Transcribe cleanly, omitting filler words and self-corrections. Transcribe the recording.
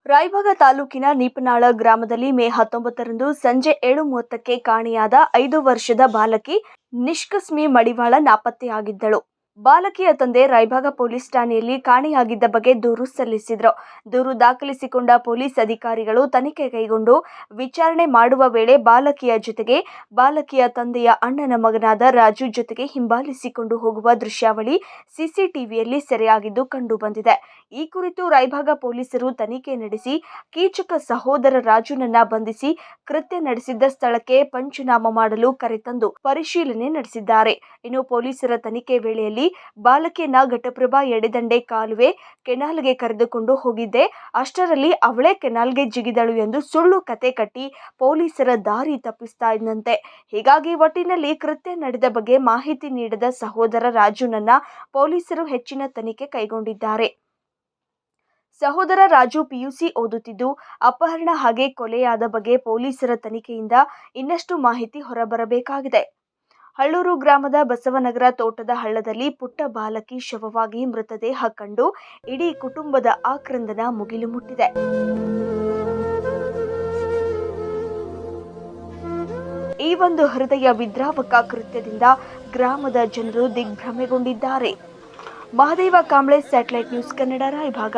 ರಾಯಭಾಗ ತಾಲೂಕಿನ ನೀಪನಾಳ ಗ್ರಾಮದಲ್ಲಿ ಮೇ 19ರಂದು ಸಂಜೆ 7:30ಕ್ಕೆ ಕಾಣೆಯಾದ 5 ವರ್ಷದ ಬಾಲಕಿ ನಿಷ್ಕಸ್ಮಿ ಮಡಿವಾಳ ನಾಪತ್ತೆಯಾಗಿದ್ದಳು. ಬಾಲಕಿಯ ತಂದೆ ರಾಯಭಾಗ ಪೊಲೀಸ್ ಠಾಣೆಯಲ್ಲಿ ಕಾಣೆಯಾಗಿದ್ದ ಬಗ್ಗೆ ದೂರು ಸಲ್ಲಿಸಿದರು. ದೂರು ದಾಖಲಿಸಿಕೊಂಡ ಪೊಲೀಸ್ ಅಧಿಕಾರಿಗಳು ತನಿಖೆ ಕೈಗೊಂಡು ವಿಚಾರಣೆ ಮಾಡುವ ವೇಳೆ ಬಾಲಕಿಯ ಜೊತೆಗೆ ಬಾಲಕಿಯ ತಂದೆಯ ಅಣ್ಣನ ಮಗನಾದ ರಾಜು ಜೊತೆಗೆ ಹಿಂಬಾಲಿಸಿಕೊಂಡು ಹೋಗುವ ದೃಶ್ಯಾವಳಿ ಸಿಸಿಟಿವಿಯಲ್ಲಿ ಸೆರೆಯಾಗಿದ್ದು ಕಂಡುಬಂದಿದೆ. ಈ ಕುರಿತು ರಾಯಭಾಗ ಪೊಲೀಸರು ತನಿಖೆ ನಡೆಸಿ ಕೀಚಕ ಸಹೋದರ ರಾಜುನನ್ನ ಬಂಧಿಸಿ ಕೃತ್ಯ ನಡೆಸಿದ್ದ ಸ್ಥಳಕ್ಕೆ ಪಂಚನಾಮ ಮಾಡಲು ಕರೆತಂದು ಪರಿಶೀಲನೆ ನಡೆಸಿದ್ದಾರೆ. ಇನ್ನು ಪೊಲೀಸರ ತನಿಖೆ ವೇಳೆಯಲ್ಲಿ ಬಾಲಕಿಯನ್ನ ಘಟಪ್ರಭಾ ಎಡೆದಂಡೆ ಕಾಲುವೆ ಕೆನಾಲ್ಗೆ ಕರೆದುಕೊಂಡು ಹೋಗಿದ್ದೆ, ಅಷ್ಟರಲ್ಲಿ ಅವಳೇ ಕೆನಾಲ್ಗೆ ಜಿಗಿದಳು ಎಂದು ಸುಳ್ಳು ಕತೆ ಕಟ್ಟಿ ಪೊಲೀಸರ ದಾರಿ ತಪ್ಪಿಸ್ತಾ ಇದ್ದಂತೆ. ಹೀಗಾಗಿ ಒಟ್ಟಿನಲ್ಲಿ ಕೃತ್ಯ ನಡೆದ ಬಗ್ಗೆ ಮಾಹಿತಿ ನೀಡದ ಸಹೋದರ ರಾಜುನನ್ನ ಪೊಲೀಸರು ಹೆಚ್ಚಿನ ತನಿಖೆ ಕೈಗೊಂಡಿದ್ದಾರೆ. ಸಹೋದರ ರಾಜು ಪಿಯುಸಿ ಓದುತ್ತಿದ್ದು, ಅಪಹರಣ ಹಾಗೆ ಕೊಲೆಯಾದ ಬಗ್ಗೆ ಪೊಲೀಸರ ತನಿಖೆಯಿಂದ ಇನ್ನಷ್ಟು ಮಾಹಿತಿ ಹೊರಬರಬೇಕಾಗಿದೆ. ಹಳ್ಳೂರು ಗ್ರಾಮದ ಬಸವನಗರ ತೋಟದ ಹಳ್ಳದಲ್ಲಿ ಪುಟ್ಟ ಬಾಲಕಿ ಶವವಾಗಿ ಮೃತದೇಹ ಕಂಡು ಇಡೀ ಕುಟುಂಬದ ಆಕ್ರಂದನ ಮುಗಿಲು ಮುಟ್ಟಿದೆ. ಈ ಒಂದು ಹೃದಯ ವಿದ್ರಾವಕ ಕೃತ್ಯದಿಂದ ಗ್ರಾಮದ ಜನರು ದಿಗ್ಭ್ರಮೆಗೊಂಡಿದ್ದಾರೆ. Mahadeva Kamble, satellite news Kannada, Raybag.